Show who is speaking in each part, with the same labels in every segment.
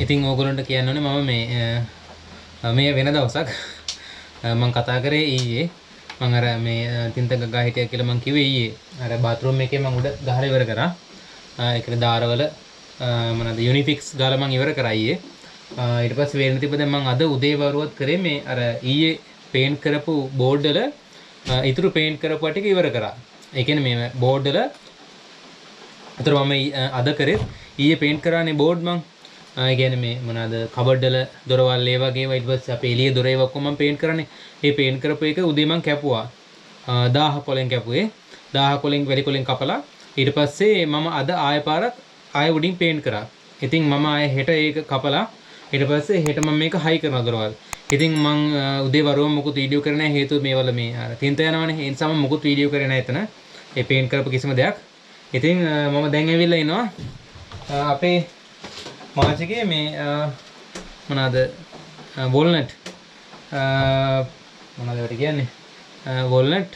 Speaker 1: ඉතින් ඕගොල්ලන්ට කියන්න ඕනේ මම මේ වෙන දවසක් මම කතා කරේ ඊයේ මම අර මේ තින්ත ගගා හිටියා කියලා මම කිව්වේ ඊයේ අර බාත්රූම් එකේ මම උඩ ගහලා ඉවර කරා. ඒකේ දාරවල මොනවාද යුනිෆික්ස් ගාලා මම ඉවර කරා ඊයේ. ඊට පස්සේ වෙන තිබ්බ දැන් මම අද උදේ වරුවත් කරේ මේ අර ඊයේ පේන්ට් කරපු බෝඩ් වල ඉතුරු පේන්ට් කරපුවා ටික ඉවර කරා. ඒ කියන්නේ මේ බෝඩ් වල අතර මම අද කරේ ඊයේ පේන්ට් කරානේ බෝඩ් මම. ඒ කියන්නේ මේ මොනවාද කබඩ් වල දොරවල් ඒ වගේ ඊට පස්සේ අපේ එළියේ දොර ඒවා ඔක්කොම මම පේන්ට් කරානේ. ඒ පේන්ට් කරපු එක උදේ මම කැපුවා. 1000 කොලෙන් කැපුවේ. 1000 කොලෙන් වැඩි කොලෙන් කපලා ඊට පස්සේ මම අද ආයෙ පාරක් ආයෙ උඩින් පේන්ට් කරා. ඉතින් මම ආයෙ හෙට ඒක කපලා ඊට පස්සේ හෙට මම මේක හයි කරනවා දොරවල්. ඉතින් මම උදේ වරුවම මොකුත් වීඩියෝ කරේ නැහැ හේතුව මේවල මේ අර තින්ත යනවනේ. ඒ නිසා මම මොකුත් වීඩියෝ කරේ නැහැ එතන. ඒ පේන්ට් කරපු කිසිම දෙයක්. ඉතින් මම දැන් ඇවිල්ලා ඉනවා අපේ මාචිගේ මේ මොනවාද walnut මොනවාද ඒකට කියන්නේ walnut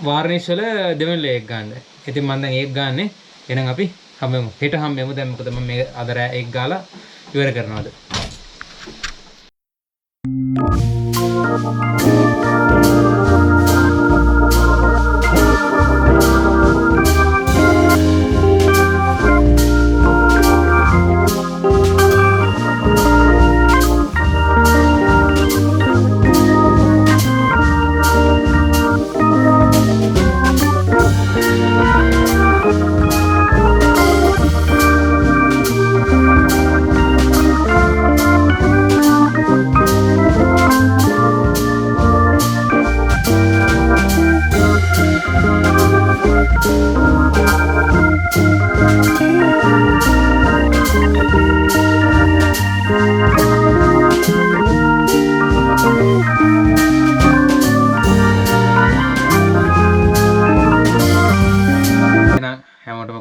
Speaker 1: varnish වල දෙවෙනි ලේක් ගන්න. ඉතින් මම දැන් ඒක ගන්නෙ. එහෙනම් අපි හම්බෙමු. හෙට හම්බෙමු. දැන් මොකද මම මේ අද රෑ ඒක ගාලා ඉවර කරනවාද.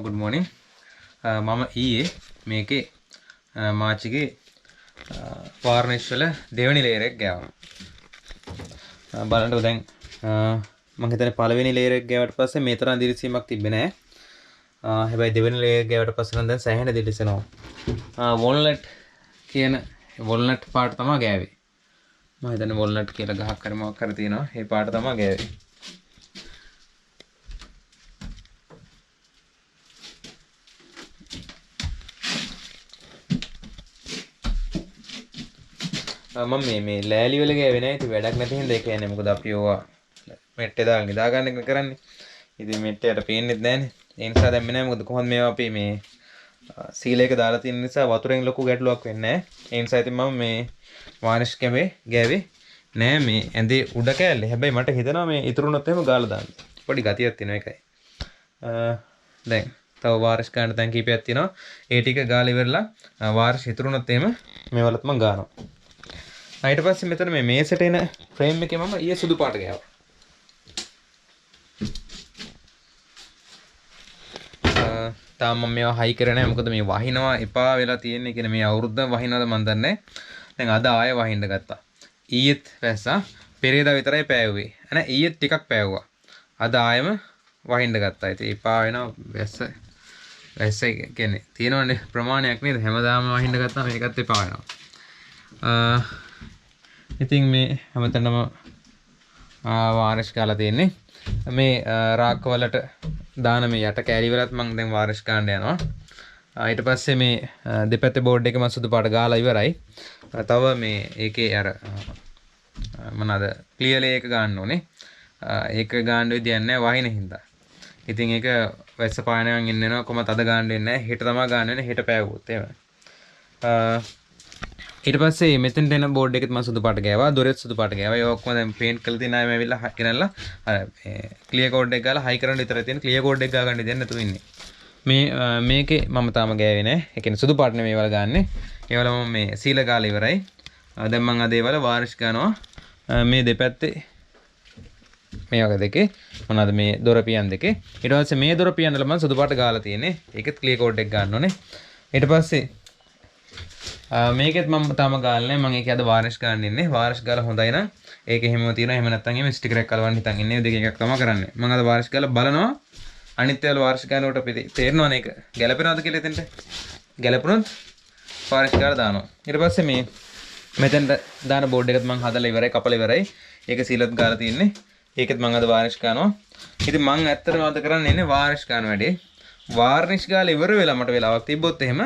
Speaker 1: good morning. මම ඊයේ මේකේ මාචිගේ varnish වල දෙවෙනි ලේයර් එක ගෑවුවා. බලන්නකො දැන් මම හිතන්නේ පළවෙනි ලේයර් එක ගෑවට පස්සේ මේ තරම් දිලිසීමක් තිබ්බේ නැහැ. හැබැයි දෙවෙනි ලේයර් එක ගෑවට පස්සේ නම් දැන් සෑහෙන දිලිසෙනවා. walnut කියන walnut පාට තමයි ගෑවේ. මම හිතන්නේ walnut කියලා ගහක් හරි මොකක් හරි තියෙනවා. ඒ පාට තමයි ගෑවේ. මම මේ ලෑලි වල ගෑවේ නැහැ. ඉතින් වැඩක් නැති හින්දා ඒ කියන්නේ මොකද අපි ඕවා මෙට්ටේ දාලා නිදා ගන්න එක කරන්නේ. ඉතින් මෙට්ටේට පේන්නේ නැහැනේ. ඒ නිසා දැම්මේ නැහැ. මොකද කොහොමද මේවා අපි මේ සීල එක දාලා තියෙන නිසා වතුරෙන් ලොකු ගැටලුවක් වෙන්නේ නැහැ. ඒ නිසා ඉතින් මම මේ varnish කැමේ ගෑවේ නෑ මේ ඇඳේ උඩ කෑල්ලේ. හැබැයි මට හිතෙනවා මේ ඉතුරුනොත් එහෙම ගාලා දාන්න. පොඩි ගතියක් තියෙනවා ඒකයි. දැන් තව varnish ගන්න තැන් කීපයක් තියෙනවා. ඒ ටික ගාලා ඉවරලා varnish ඉතුරුනොත් එහෙම මේවලත් මම ගන්නවා. ඊට පස්සේ මෙතන මේ මේසෙට එන ෆ්‍රේම් එකේ මම ඊයේ සුදු පාට ගෑවා. තාම මම මේවා හයි කරේ නැහැ. මොකද මේ වහිනවා එපා වෙලා තියෙන්නේ. කියන්නේ මේ අවුරුද්දම වහිනවද මන් දන්නේ නැහැ. දැන් අද ආයෙ වහින්න ගත්තා. ඊයේත් වැස්සා පෙරේදා විතරයි පෑවුවේ. අනේ ඊයේත් ටිකක් පෑවුවා. අද ආයෙම වහින්න ගත්තා. ඉතින් එපා වෙනවා වැස්ස කියන්නේ තියෙනවනේ ප්‍රමාණයක් නේද? හැමදාම වහින්න ගත්තාම මේකත් එපා වෙනවා. ඉතින් මේ හැමතැනම varnish ගාලා තියෙන්නේ. මේ රාක් වලට දාන මේ යට කෑලි වලත් මම දැන් varnish ගන්න යනවා. ඊට පස්සේ මේ දෙපැත්තේ බෝඩ් එක මම සුදු පාට ගාලා ඉවරයි. තව මේ ඒකේ අර මොනවාද ක්ලියර් එක ගන්න ඕනේ. ඒක ගන්න විදියක් නැහැ වහින හින්දා. ඉතින් ඒක වැස්ස පානයන් ඉන්නවා කොහමද අද ගන්න වෙන්නේ නැහැ. හෙට තමයි ගන්න වෙන්නේ. හෙට පෑවුවොත් එහෙම. ඊට පස්සේ මෙතෙන්ට එන බෝඩ් එකෙත් මම සුදු පාට ගෑවා. දොරෙත් සුදු පාට ගෑවා. ඒ ඔක්කොම දැන් පේන්ට් කරලා තියෙන අයම ඇවිල්ලා ගෙනල්ලා අර මේ ක්ලියර් කෝඩ් එක ගාලා හයි කරන්න විතරයි තියෙන. ක්ලියර් කෝඩ් එක ගා ගන්න දෙන්න නැතුව ඉන්නේ. මේකේ මම තාම ගෑවේ නැහැ. ඒ කියන්නේ සුදු පාට නෙමෙයි ඒවල ගන්නෙ. ඒවල මම මේ සීල ගාලා ඉවරයි. දැන් මම අද ඒවල varnish ගන්නවා. මේ දෙපැත්තේ මේ වගේ දෙකේ මොනවාද මේ දොර පියන් දෙකේ. ඊට පස්සේ මේ දොර පියන් වල මම සුදු පාට ගාලා තියෙන්නේ. ඒකෙත් ක්ලියර් කෝඩ් එක ගන්න ඕනේ. ඊට පස්සේ මේකෙත් මම තාම ගාලා නැහැ. මම ඒකේ අද varnish ගන්න ඉන්නේ. varnish ගාලා හොඳයි නම් ඒක එහෙමම තියෙනවා. එහෙම නැත්නම් එහෙම ස්ටිකර් එකක් කලවන්න හිතන් ඉන්නේ. දෙක එකක් තමයි කරන්නේ. මම අද varnish ගාලා බලනවා. අනිත් ඒවාල varnish ගන්නකොට තේරෙනවනේ ඒක ගැලපෙනවද කියලා එතෙන්ට. ගැලපුණොත් වාර්නිෂ් ගාලා දානවා. ඊට පස්සේ මේ මෙතෙන්ට දාන බෝඩ් එකත් මම හදලා ඉවරයි, කපලා ඉවරයි. ඒක සීලත් ගාලා තියෙන්නේ. ඒකත් මම අද වාර්නිෂ් කරනවා. ඉතින් මම ඇත්තටම අද කරන්නේ ඉන්නේ වාර්නිෂ් කරන වැඩේ. වාර්නිෂ් ගාලා ඉවර වෙලා මට වෙලාවක් තිබ්බොත් එහෙම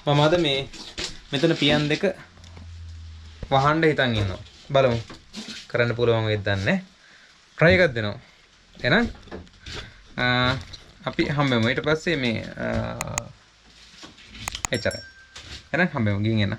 Speaker 1: මම අද මේ මෙතන පියන් දෙක වහන්න හිතන් ඉන්නවා. බලමු. කරන්න පුළුවන් වේද දන්නේ. try එකක් දෙනවා. එහෙනම් අපි හම්බෙමු. ඊට පස්සේ මේ එච්චරයි. එහෙනම් හම්බෙමු ගින් එන්න.